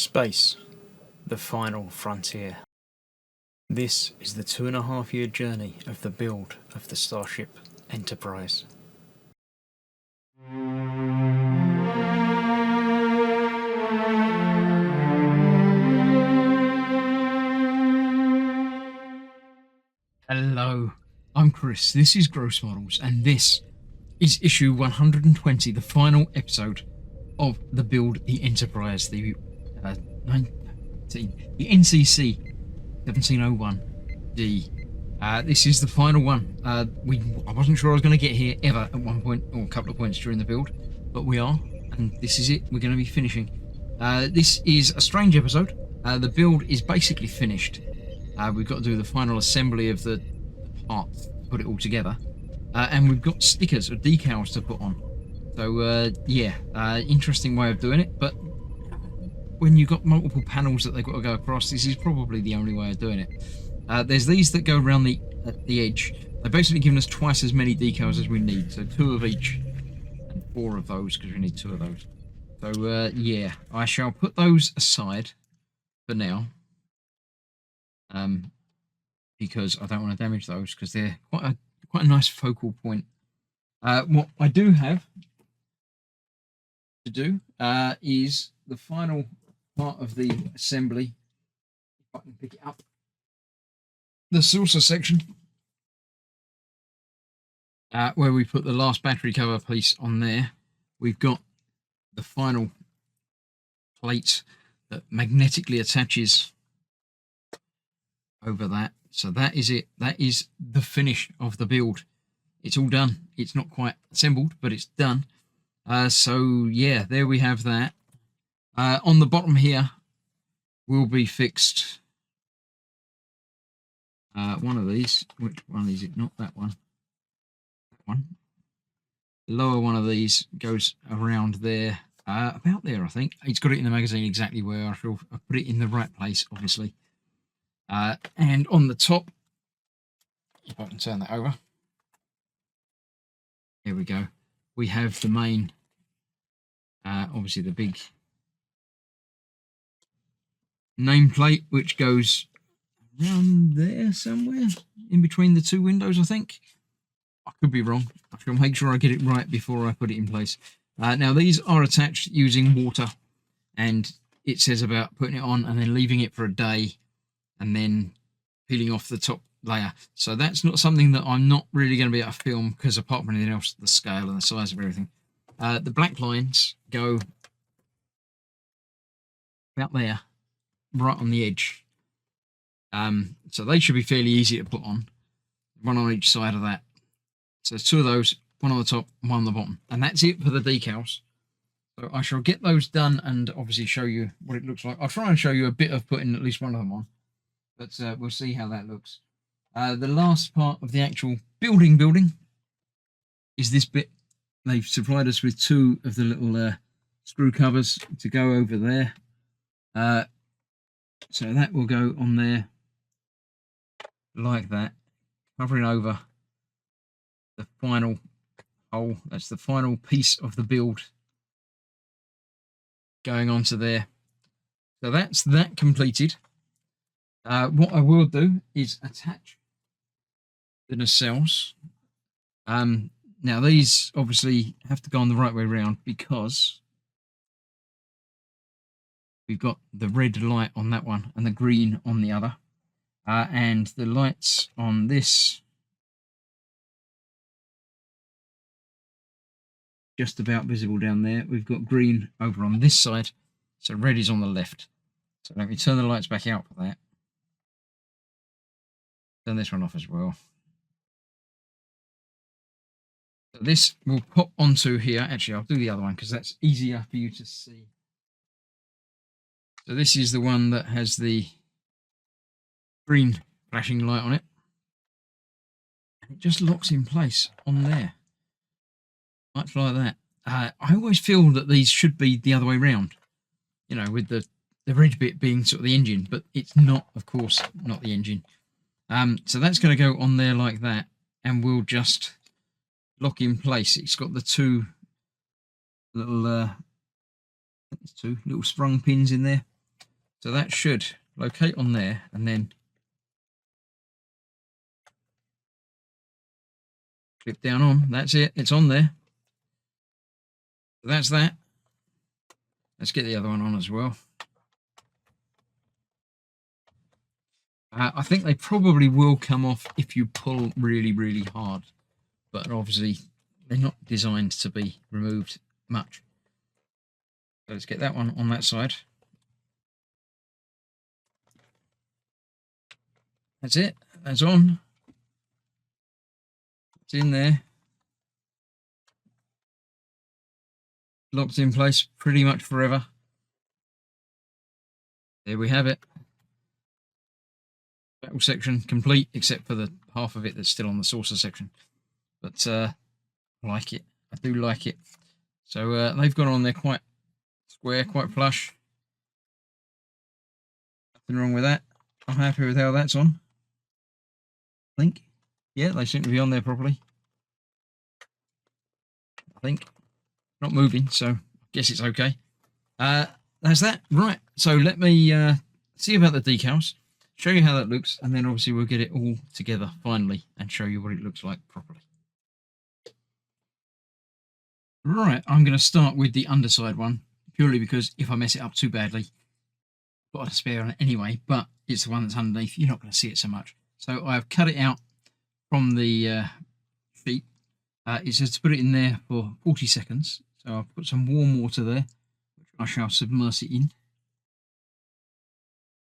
Space, the final frontier. This is the 2.5-year journey of the build of the Starship Enterprise. Hello, I'm Chris, this is Gross Models, and this is issue 120, the final episode of the Build the Enterprise, the NCC 1701D. This is the final one. I wasn't sure I was going to get here ever at one point, or a couple of points during the build, but we are, and this is it. We're going to be finishing. This is a strange episode. The build is basically finished. We've got to do the final assembly of the parts, put it all together, and we've got stickers or decals to put on. So interesting way of doing it, but when you've got multiple panels that they've got to go across, this is probably the only way of doing it. There's these that go around the edge. They've basically given us twice as many decals as we need, so 2 of each and 4 of those because we need 2 of those. So I shall put those aside for now, because I don't want to damage those because they're quite a nice focal point. What I do have to do is the final part of the assembly. If I can pick it up, the saucer section, where we put the last battery cover piece on there. We've got the final plate that magnetically attaches over that. So that is it. That is the finish of the build. It's all done. It's not quite assembled, but it's done. So yeah, there we have that. On the bottom here will be fixed one of these. Which one is it? Not that one. That one. The lower one of these goes around there, about there, I think. It's got it in the magazine exactly where I shall put it in the right place, obviously. And on the top, if I can turn that over, here we go. We have the main, obviously the big nameplate, which goes around there somewhere, in between the 2 windows, I think. I could be wrong. I shall make sure I get it right before I put it in place. Now, these are attached using water, and it says about putting it on and then leaving it for a day, and then peeling off the top layer. So that's not something that I'm not really going to be able to film, because apart from anything else, the scale and the size of everything. The black lines go about there, right on the edge. So they should be fairly easy to put on. One on each side of that. So there's 2 of those, one on the top, one on the bottom. And that's it for the decals. So I shall get those done and obviously show you what it looks like. I'll try and show you a bit of putting at least one of them on, but we'll see how that looks. The last part of the actual building is this bit. They've supplied us with 2 of the little screw covers to go over there. So that will go on there like that, covering over the final hole. That's the final piece of the build going onto there. So that's that completed. What I will do is attach the nacelles. Now these obviously have to go on the right way around, because we've got the red light on that one and the green on the other, and the lights on this just about visible down there. We've got green over on this side, so red is on the left. So let me turn the lights back out for that. Turn this one off as well. So this will pop onto here. Actually, I'll do the other one because that's easier for you to see. So this is the one that has the green flashing light on it. And it just locks in place on there. Much like that. I always feel that these should be the other way around. You know, with the red bit being sort of the engine, but it's not, of course, not the engine. So that's going to go on there like that, and we'll just lock in place. It's got the 2 little, 2 little sprung pins in there. So that should locate on there, and then clip down on. That's it. It's on there. So that's that. Let's get the other one on as well. I think they probably will come off if you pull really, really hard, but obviously they're not designed to be removed much. So let's get that one on that side. That's it. That's on. It's in there. Locked in place pretty much forever. There we have it. Battle section complete, except for the half of it that's still on the saucer section. But I like it. I do like it. So they've gone on there quite square, quite flush. Nothing wrong with that. I'm happy with how that's on. I think. Yeah, they seem to be on there properly. I think. Not moving, so I guess it's okay. That's that. Right, so let me see about the decals, show you how that looks, and then obviously we'll get it all together finally and show you what it looks like properly. Right, I'm going to start with the underside one, purely because if I mess it up too badly, I've got a spare on it anyway, but it's the one that's underneath. You're not going to see it so much. So I've cut it out from the sheet. It says to put it in there for 40 seconds. So I've put some warm water there, which I shall submerge it in.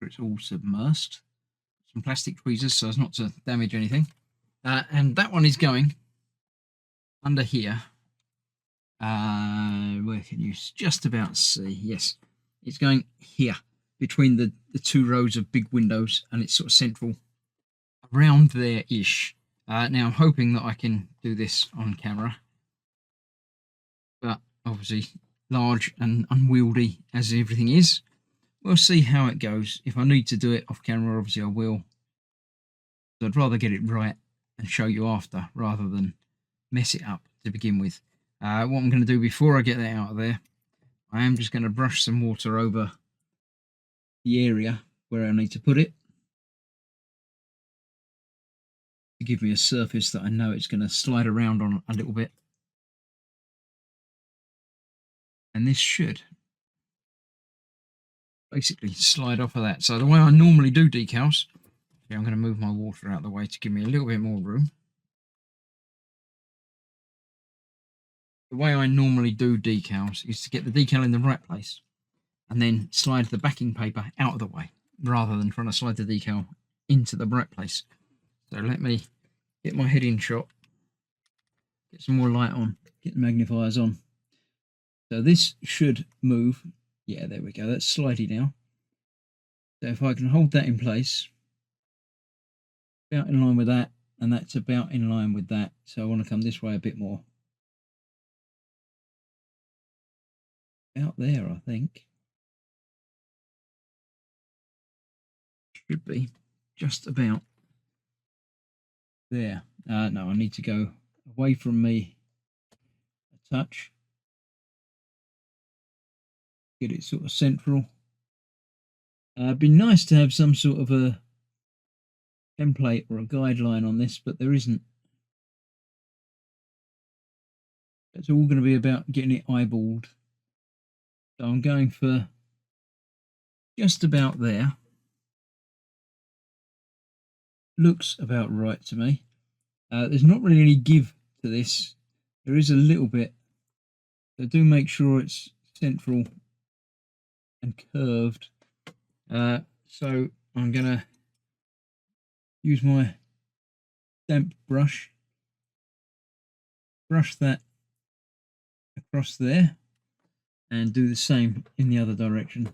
It's all submersed. Some plastic tweezers so as not to damage anything. And that one is going under here. Where can you just about see? Yes, it's going here between the two rows of big windows, and it's sort of central around there-ish. Now I'm hoping that I can do this on camera, but obviously large and unwieldy as everything is. We'll see how it goes. If I need to do it off camera, obviously I will. So I'd rather get it right and show you after rather than mess it up to begin with. What I'm going to do before I get that out of there, I am just going to brush some water over the area where I need to put it to give me a surface that I know it's going to slide around on a little bit. And this should basically slide off of that. So the way I normally do decals, okay, I'm going to move my water out of the way to give me a little bit more room. The way I normally do decals is to get the decal in the right place and then slide the backing paper out of the way rather than trying to slide the decal into the right place. So let me get my head in shot, get some more light on, get the magnifiers on. So this should move. Yeah, there we go. That's slidey now. So if I can hold that in place, about in line with that, and that's about in line with that. So I want to come this way a bit more. Out there, I think. Should be just about there. No, I need to go away from me a touch. Get it sort of central. It'd be nice to have some sort of a template or a guideline on this, but there isn't. It's all going to be about getting it eyeballed. So I'm going for just about there. Looks about right to me. There's not really any give to this. There is a little bit. So do make sure it's central and curved. So I'm going to use my damp brush. Brush that across there and do the same in the other direction.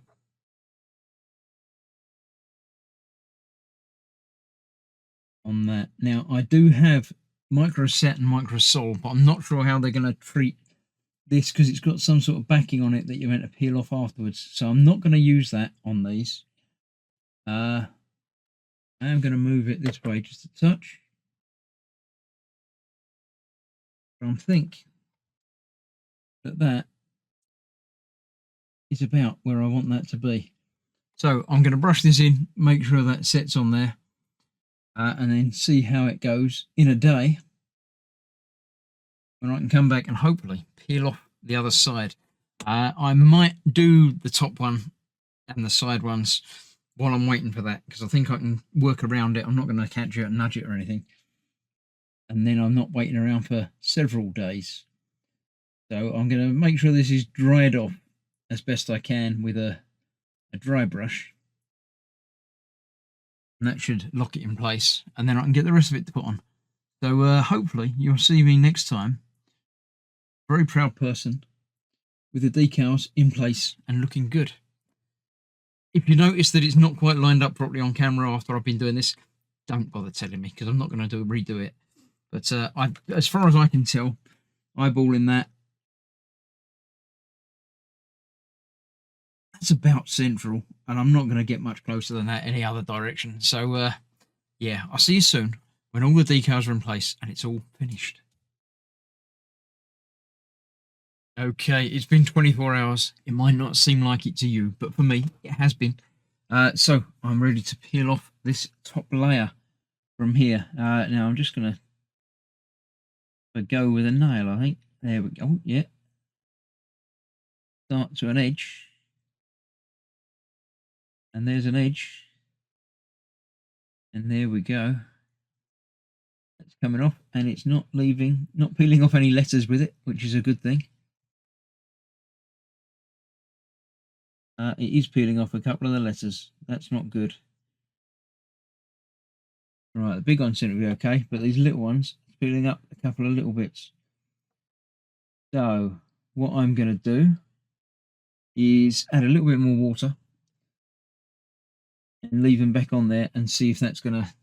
On that. Now I do have microset and microsol, but I'm not sure how they're going to treat this because it's got some sort of backing on it that you're meant to peel off afterwards. So I'm not going to use that on these. I am going to move it this way just a touch. I think that is about where I want that to be. So I'm going to brush this in, make sure that sets on there, and then see how it goes in a day when I can come back and hopefully peel off the other side. I might do the top one and the side ones while I'm waiting for that, because I think I can work around it. I'm not going to catch it and nudge it or anything, and then I'm not waiting around for several days. So I'm going to make sure this is dried off as best I can with a dry brush, and that should lock it in place, and then I can get the rest of it to put on. So hopefully you'll see me next time. Very proud person with the decals in place and looking good. If you notice that it's not quite lined up properly on camera after I've been doing this, don't bother telling me, because I'm not going to redo it. But as far as I can tell, eyeballing that, that's about central, and I'm not going to get much closer than that any other direction. So yeah, I'll see you soon when all the decals are in place and it's all finished. Okay, it's been 24 hours. It might not seem like it to you, but for me, it has been. So I'm ready to peel off this top layer from here. Now I'm just going to go with a nail, I think. There we go. Yeah. Start to an edge. And there's an edge. And there we go. That's coming off, and it's not peeling off any letters with it, which is a good thing. It is peeling off a couple of the letters. That's not good. Right, the big ones seem to be okay, but these little ones, it's peeling up a couple of little bits. So what I'm going to do is add a little bit more water and leave them back on there and see if that's going to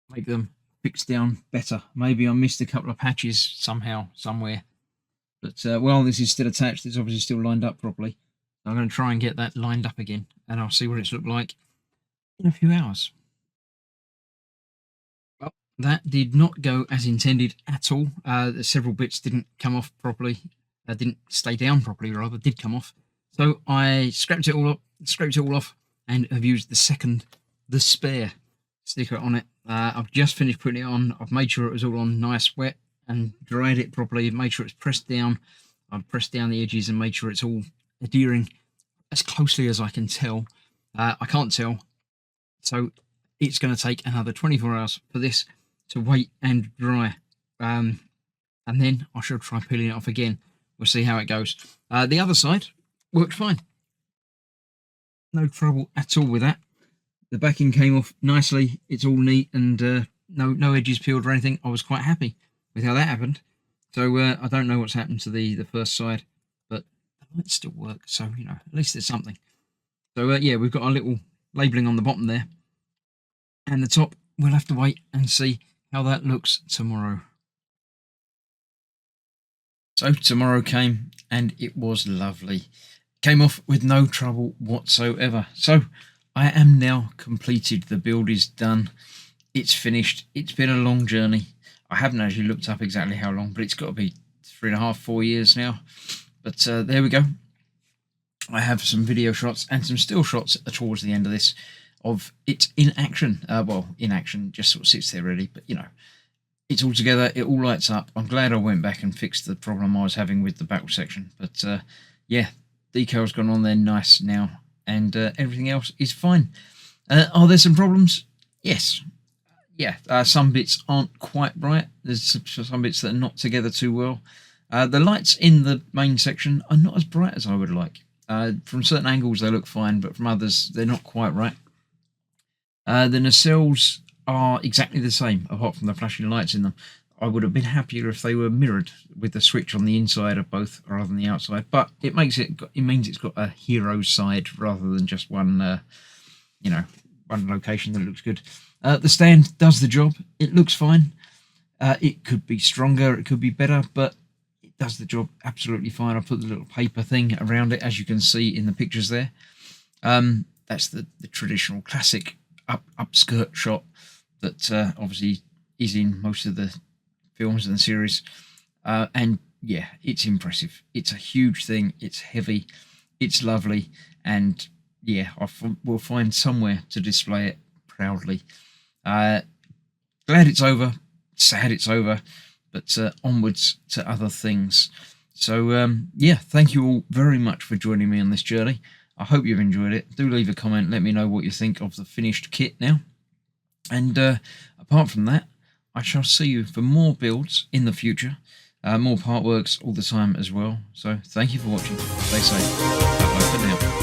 make them fix down better. Maybe I missed a couple of patches somehow, somewhere. But while this is still attached, it's obviously still lined up properly. I'm going to try and get that lined up again, and I'll see what it's looked like in a few hours. Well, that did not go as intended at all. Several bits didn't come off properly. Didn't stay down properly, rather, did come off. So I scraped it all off, and have used the spare sticker on it. I've just finished putting it on. I've made sure it was all on nice wet and dried it properly, made sure it's pressed down. I've pressed down the edges and made sure it's all adhering as closely as I can tell. I can't tell, so it's going to take another 24 hours for this to wait and dry, and then I shall try peeling it off again. We'll see how it goes. The other side worked fine, no trouble at all with that. The backing came off nicely, it's all neat, and no edges peeled or anything. I was quite happy with how that happened. So I don't know what's happened to the first side, but the lights still work, so you know, at least there's something. So yeah, we've got our little labelling on the bottom there, and the top we'll have to wait and see how that looks tomorrow. So tomorrow came, and it was lovely. Came off with no trouble whatsoever. So I am now completed. The build is done. It's finished. It's been a long journey. I haven't actually looked up exactly how long, but it's got to be 3.5, 4 years now. But there we go. I have some video shots and some still shots towards the end of this of it in action. Well, in action, just sort of sits there really, but you know, it's all together. It all lights up. I'm glad I went back and fixed the problem I was having with the battle section. But yeah, decal's gone on there nice now, and everything else is fine. Are there some problems? Yes. Yeah, some bits aren't quite right. There's some bits that are not together too well. The lights in the main section are not as bright as I would like. From certain angles they look fine, but from others they're not quite right. The nacelles are exactly the same, apart from the flashing lights in them. I would have been happier if they were mirrored with the switch on the inside of both rather than the outside. But it means it's got a hero side rather than just one, you know, one location that looks good. The stand does the job. It looks fine. It could be stronger, it could be better, but it does the job absolutely fine. I put the little paper thing around it, as you can see in the pictures there. That's the traditional classic upskirt shot that obviously is in most of the films and the series. And yeah, it's impressive. It's a huge thing. It's heavy. It's lovely. And yeah, we'll find somewhere to display it proudly. Glad it's over, sad it's over, but onwards to other things. So yeah, thank you all very much for joining me on this journey. I hope you've enjoyed it. Do leave a comment, let me know what you think of the finished kit now. And apart from that, I shall see you for more builds in the future, more part works all the time as well. So thank you for watching. Stay safe. Bye for now.